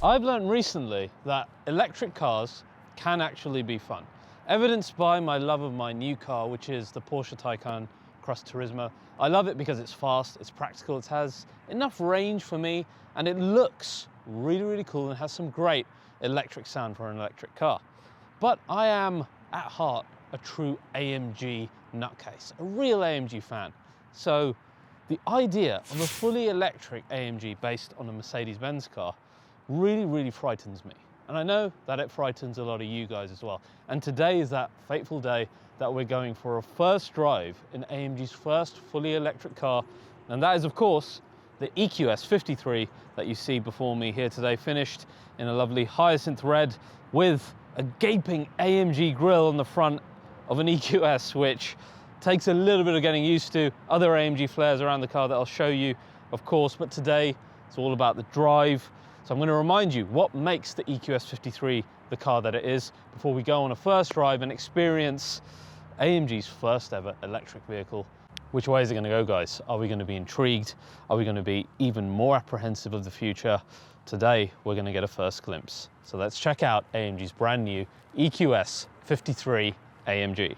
I've learned recently that electric cars can actually be fun. Evidenced by my love of my new car, which is the Porsche Taycan Cross Turismo. I love it because it's fast, it's practical, it has enough range for me, and it looks really, really cool and has some great electric sound for an electric car. But I am, at heart, a true AMG nutcase, a real AMG fan. So the idea of a fully electric AMG based on a Mercedes-Benz car really, really frightens me. And I know that it frightens a lot of you guys as well. And today is that fateful day that we're going for a first drive in AMG's first fully electric car. And that is, of course, the EQS 53 that you see before me here today, finished in a lovely hyacinth red with a gaping AMG grille on the front of an EQS, which takes a little bit of getting used to. Other AMG flares around the car that I'll show you, of course, but today it's all about the drive. So I'm going to remind you what makes the EQS 53 the car that it is before we go on a first drive and experience AMG's first ever electric vehicle. Which way is it going to go, guys? Are we going to be intrigued? Are we going to be even more apprehensive of the future? Today, we're going to get a first glimpse. So let's check out AMG's brand new EQS 53 AMG.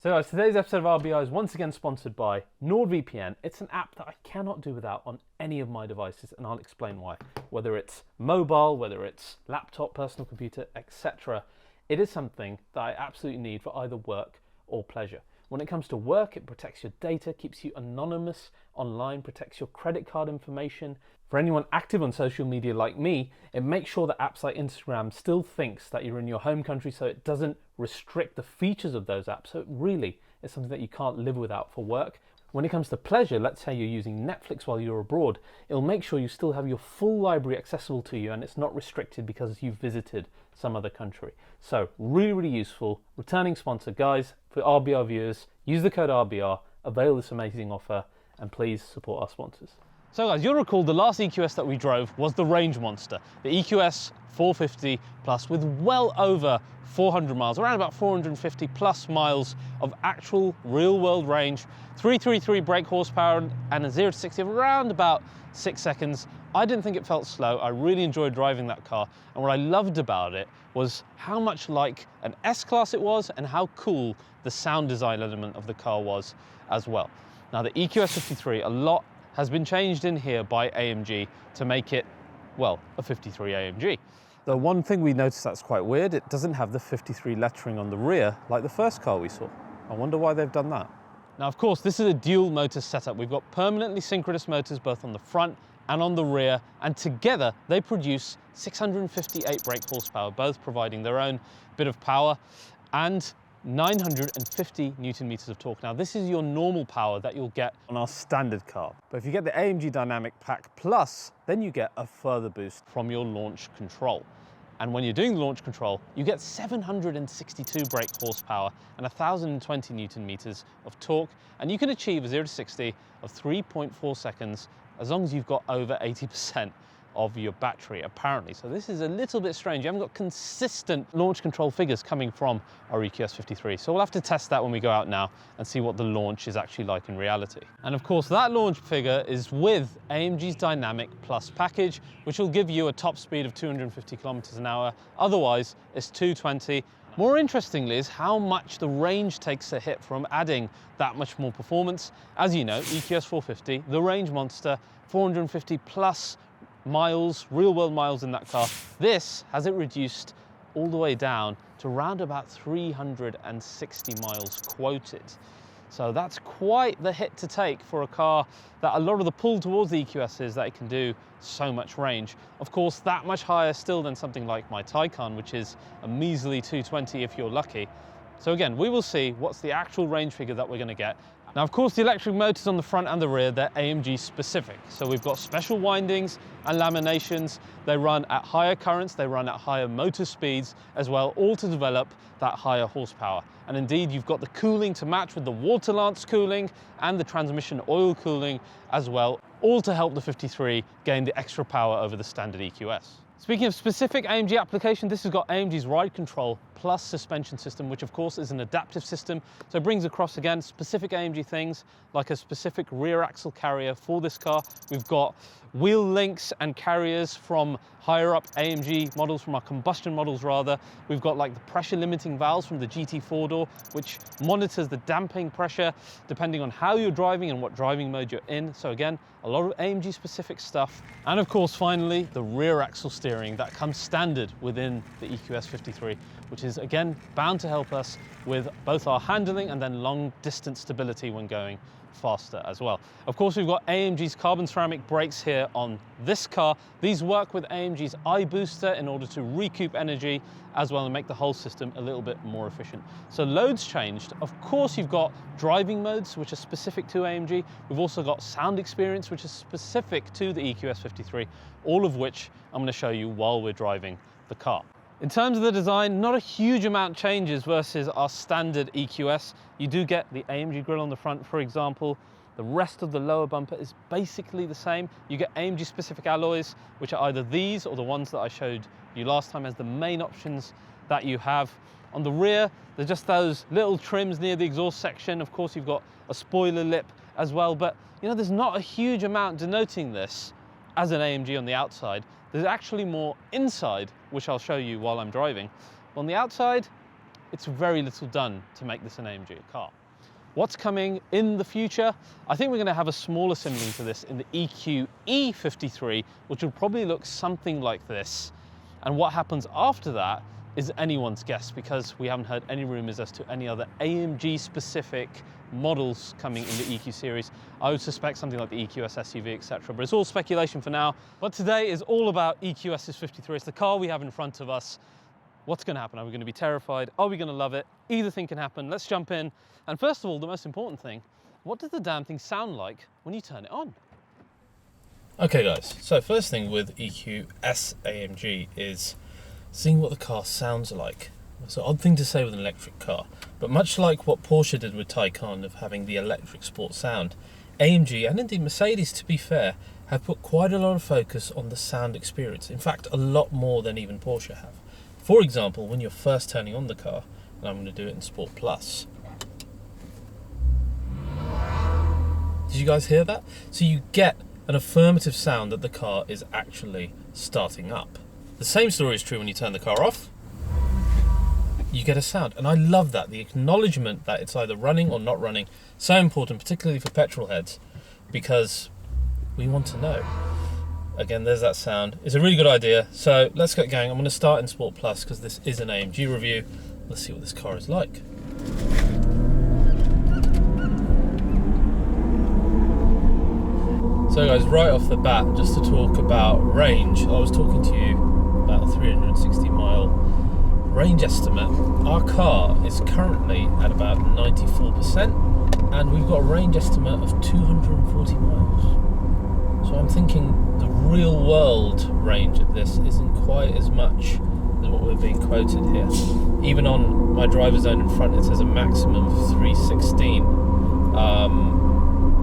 So guys, today's episode of RBI is once again sponsored by NordVPN. It's an app that I cannot do without on any of my devices, and I'll explain why. Whether it's mobile, whether it's laptop, personal computer, etc. It is something that I absolutely need for either work or pleasure. When it comes to work, it protects your data, keeps you anonymous online, protects your credit card information. For anyone active on social media like me, it makes sure that apps like Instagram still thinks that you're in your home country, so it doesn't restrict the features of those apps. So it really is something that you can't live without for work. When it comes to pleasure, let's say you're using Netflix while you're abroad, it'll make sure you still have your full library accessible to you and it's not restricted because you've visited some other country. So really, really useful. Returning sponsor, guys, for RBR viewers, use the code RBR, avail this amazing offer, and please support our sponsors. So guys, you'll recall the last EQS that we drove was the range monster, the EQS 450 Plus, with well over 400 miles, around about 450 plus miles of actual real world range, 333 brake horsepower and a 0 to 60 of around about 6 seconds. I didn't think it felt slow. I really enjoyed driving that car, and what I loved about it was how much like an S-Class it was and how cool the sound design element of the car was as well. Now the EQS 53, a lot has been changed in here by AMG to make it, well, a 53 AMG. The one thing we noticed that's quite weird, it doesn't have the 53 lettering on the rear like the first car we saw. I wonder why they've done that. Now, of course, this is a dual motor setup. We've got permanently synchronous motors both on the front and on the rear, and together they produce 658 brake horsepower, both providing their own bit of power, and 950 Newton meters of torque. Now, this is your normal power that you'll get on our standard car. But if you get the AMG DYNAMIC Pack Plus, then you get a further boost from your launch control. And when you're doing the launch control, you get 762 brake horsepower and 1020 Newton meters of torque. And you can achieve a 0 to 60 of 3.4 seconds as long as you've got over 80% of your battery, apparently. So this is a little bit strange. You haven't got consistent launch control figures coming from our EQS 53. So we'll have to test that when we go out now and see what the launch is actually like in reality. And of course, that launch figure is with AMG's DYNAMIC PLUS Package, which will give you a top speed of 250 kilometers an hour. Otherwise, it's 220. More interestingly is how much the range takes a hit from adding that much more performance. As you know, EQS 450, the range monster, 450 plus miles, real world miles in that car. This has it reduced all the way down to around about 360 miles quoted. So that's quite the hit to take for a car that a lot of the pull towards the EQS is that it can do so much range. Of course, that much higher still than something like my Taycan, which is a measly 220 if you're lucky. So again, we will see what's the actual range figure that we're going to get Now, of course, the electric motors on the front and the rear, they're AMG specific. So we've got special windings and laminations. They run at higher currents, they run at higher motor speeds as well, all to develop that higher horsepower. And indeed, you've got the cooling to match with the water lance cooling and the transmission oil cooling as well, all to help the 53 gain the extra power over the standard EQS. Speaking of specific AMG application, this has got AMG's Ride Control Plus suspension system, which of course is an adaptive system. So it brings across, again, specific AMG things, like a specific rear axle carrier for this car. We've got wheel links and carriers from higher up AMG models, from our combustion models rather. We've got like the pressure limiting valves from the GT 4-door, which monitors the damping pressure depending on how you're driving and what driving mode you're in. So again, a lot of AMG specific stuff. And of course, finally, the rear axle steering that comes standard within the EQS 53, which is again bound to help us with both our handling and then long distance stability when going faster as well. Of course, we've got AMG's carbon ceramic brakes here on this car. These work with AMG's iBooster in order to recoup energy as well and make the whole system a little bit more efficient. So loads changed. Of course, you've got driving modes, which are specific to AMG. We've also got sound experience, which is specific to the EQS 53, all of which I'm going to show you while we're driving the car. In terms of the design, not a huge amount changes versus our standard EQS. You do get the AMG grille on the front, for example. The rest of the lower bumper is basically the same. You get AMG specific alloys, which are either these or the ones that I showed you last time as the main options that you have. On the rear, there's just those little trims near the exhaust section. Of course, you've got a spoiler lip as well, but you know, there's not a huge amount denoting this as an AMG on the outside. There's actually more inside, which I'll show you while I'm driving. On the outside, it's very little done to make this an AMG car. What's coming in the future? I think we're going to have a small assembly to this in the EQ E53, which will probably look something like this. And what happens after that is anyone's guess, because we haven't heard any rumors as to any other AMG specific models coming in the EQ series. I would suspect something like the EQS SUV, etc. But it's all speculation for now. But today is all about EQS's 53. It's the car we have in front of us. What's going to happen? Are we going to be terrified? Are we going to love it? Either thing can happen. Let's jump in. And first of all, the most important thing, what does the damn thing sound like when you turn it on? Okay guys, so first thing with EQS AMG is seeing what the car sounds like. It's an odd thing to say with an electric car, but much like what Porsche did with Taycan of having the electric sport sound, AMG, and indeed Mercedes to be fair, have put quite a lot of focus on the sound experience. In fact, a lot more than even Porsche have. For example, when you're first turning on the car, and I'm going to do it in Sport Plus. Did you guys hear that? So you get an affirmative sound that the car is actually starting up. The same story is true when you turn the car off. You get a sound, and I love that. The acknowledgement that it's either running or not running, so important, particularly for petrol heads, because we want to know. Again, there's that sound. It's a really good idea. So let's get going. I'm going to start in Sport Plus because this is an AMG review. Let's see what this car is like. So guys, right off the bat, just to talk about range, I was talking to you about a 360 mile range estimate. Our car is currently at about 94%, and we've got a range estimate of 240 miles. So I'm thinking the real world range of this isn't quite as much as what we're being quoted here. Even on my driver's zone in front, it says a maximum of 316.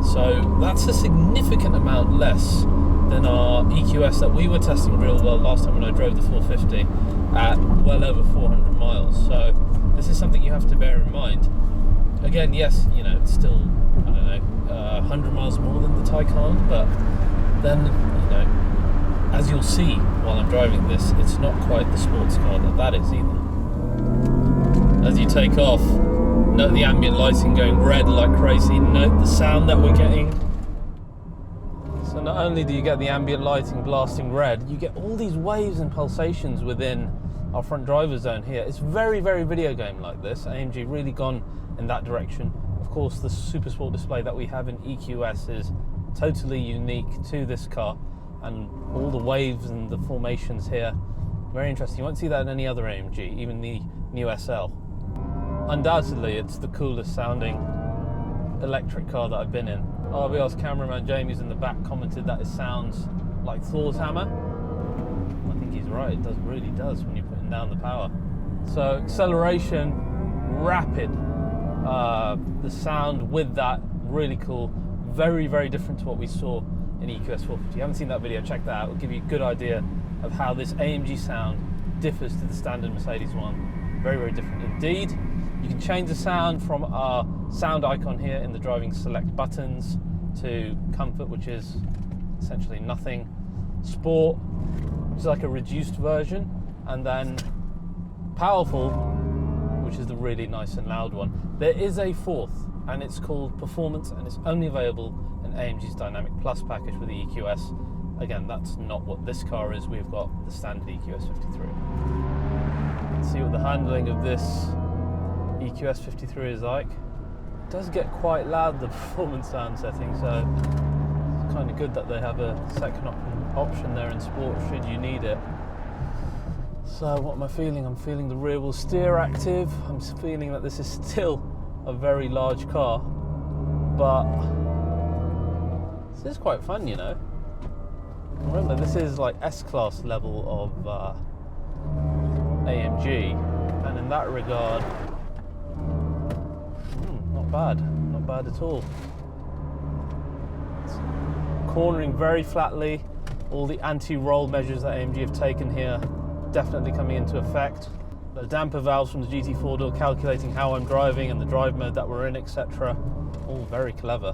So that's a significant amount less than our EQS that we were testing real world last time when I drove the 450 at well over 400 miles. So this is something you have to bear in mind. Again, yes, you know, it's still, I don't know, 100 miles more than the Taycan, but then, you know, as you'll see while I'm driving this, it's not quite the sports car that is either. As you take off, note the ambient lighting going red like crazy, note the sound that we're getting. So not only do you get the ambient lighting blasting red, you get all these waves and pulsations within our front driver's zone here. It's very, very video game like this. AMG really gone in that direction. Of course, the Super Sport display that we have in EQS is totally unique to this car, and all the waves and the formations here, very interesting. You won't see that in any other AMG, even the new SL. Undoubtedly, it's the coolest sounding electric car that I've been in. RBR's cameraman Jamie's in the back commented that it sounds like Thor's hammer. I think he's right, it really does when you're putting down the power. So acceleration, rapid. The sound with that, really cool. Very, very different to what we saw in EQS 450. If you haven't seen that video, check that out. It'll give you a good idea of how this AMG sound differs to the standard Mercedes one. Very, very different indeed. You can change the sound from our sound icon here in the driving select buttons to comfort, which is essentially nothing, sport, which is like a reduced version, and then powerful, which is the really nice and loud one. There is a fourth, and it's called Performance, and it's only available in AMG's Dynamic Plus package with the EQS. Again, that's not what this car is. We've got the standard EQS 53. Let's see what the handling of this EQS 53 is like. It does get quite loud, the performance sound setting, so it's kind of good that they have a second option there in sport should you need it. So what am I feeling? I'm feeling the rear wheel steer active. I'm feeling that this is still a very large car, but this is quite fun, you know. Remember, this is like S-Class level of AMG, and in that regard, not bad at all. It's cornering very flatly. All the anti-roll measures that AMG have taken here definitely coming into effect. The damper valves from the GT4 door calculating how I'm driving and the drive mode that we're in, etc. All very clever,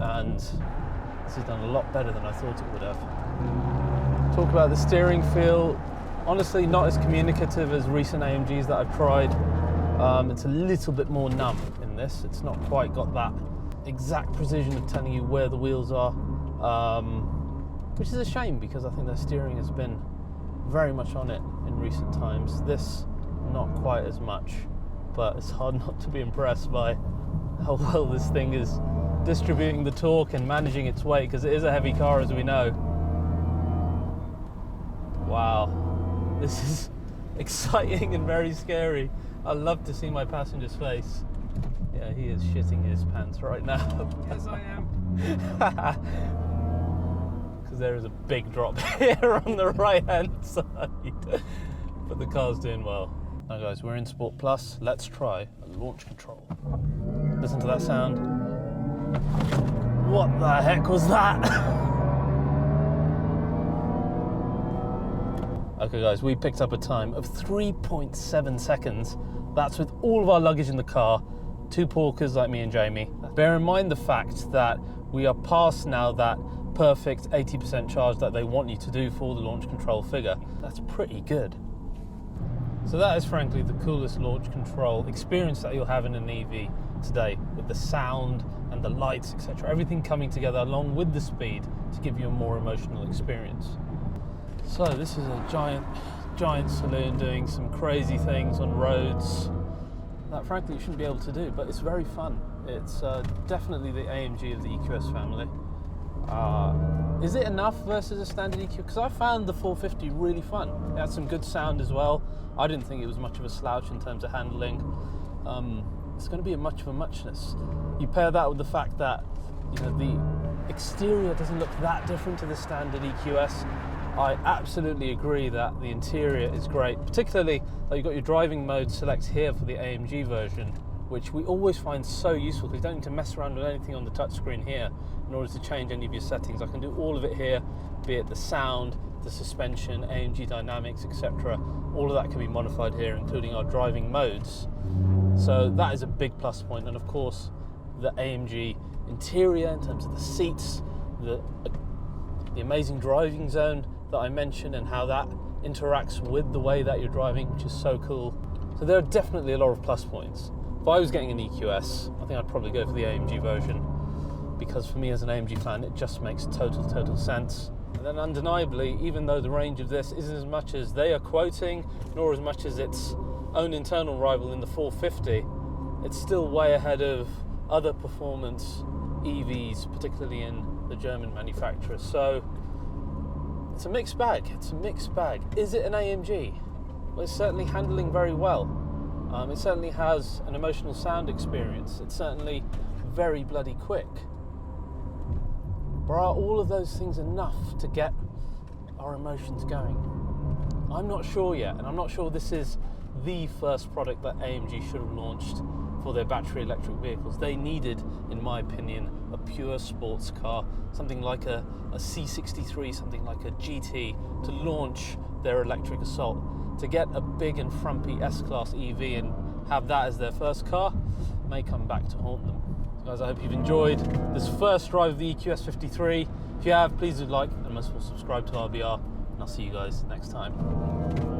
and this has done a lot better than I thought it would have. Talk about the steering feel. Honestly, not as communicative as recent AMGs that I've tried. It's a little bit more numb in this. It's not quite got that exact precision of telling you where the wheels are, which is a shame because I think their steering has been very much on it in recent times. This, not quite as much, but it's hard not to be impressed by how well this thing is distributing the torque and managing its weight, because it is a heavy car, as we know. Wow, this is exciting and very scary. I love to see my passenger's face. Yeah, he is shitting his pants right now. Yes, I am. Because there is a big drop here on the right hand side, but the car's doing well. Now guys, we're in Sport Plus. Let's try a launch control. Listen to that sound. What the heck was that? Okay guys, we picked up a time of 3.7 seconds. That's with all of our luggage in the car, 2 porkers like me and Jamie. Bear in mind the fact that we are past now that perfect 80% charge that they want you to do for the launch control figure. That's pretty good. So that is frankly the coolest launch control experience that you'll have in an EV today, with the sound and the lights, etc. Everything coming together along with the speed to give you a more emotional experience. So this is a giant saloon doing some crazy things on roads that frankly you shouldn't be able to do, but it's very fun. It's definitely the AMG of the EQS family. Is it enough versus a standard EQ? Because I found the 450 really fun. It had some good sound as well. I didn't think it was much of a slouch in terms of handling. It's going to be much of a muchness. You pair that with the fact that, you know, the exterior doesn't look that different to the standard EQS. I absolutely agree that the interior is great, particularly that you've got your driving mode select here for the AMG version, which we always find so useful because you don't need to mess around with anything on the touchscreen here in order to change any of your settings. I can do all of it here, be it the sound, the suspension, AMG dynamics, etc. All of that can be modified here, including our driving modes. So that is a big plus point. And of course, the AMG interior in terms of the seats, the amazing driving zone that I mentioned and how that interacts with the way that you're driving, which is so cool. So there are definitely a lot of plus points. If I was getting an EQS, I think I'd probably go for the AMG version, because for me as an AMG fan, it just makes total sense. And then undeniably, even though the range of this isn't as much as they are quoting, nor as much as its own internal rival in the 450, it's still way ahead of other performance EVs, particularly in the German manufacturers. So it's a mixed bag. Is it an AMG? Well, it's certainly handling very well. It certainly has an emotional sound experience. It's certainly very bloody quick. But are all of those things enough to get our emotions going? I'm not sure yet, and I'm not sure this is the first product that AMG should have launched for their battery electric vehicles. They needed, in my opinion, a pure sports car, something like a C63, something like a GT, to launch their electric assault. To get a big and frumpy S-Class EV and have that as their first car may come back to haunt them. So guys, I hope you've enjoyed this first drive of the EQS 53. If you have, please do like and most of all subscribe to RBR, and I'll see you guys next time.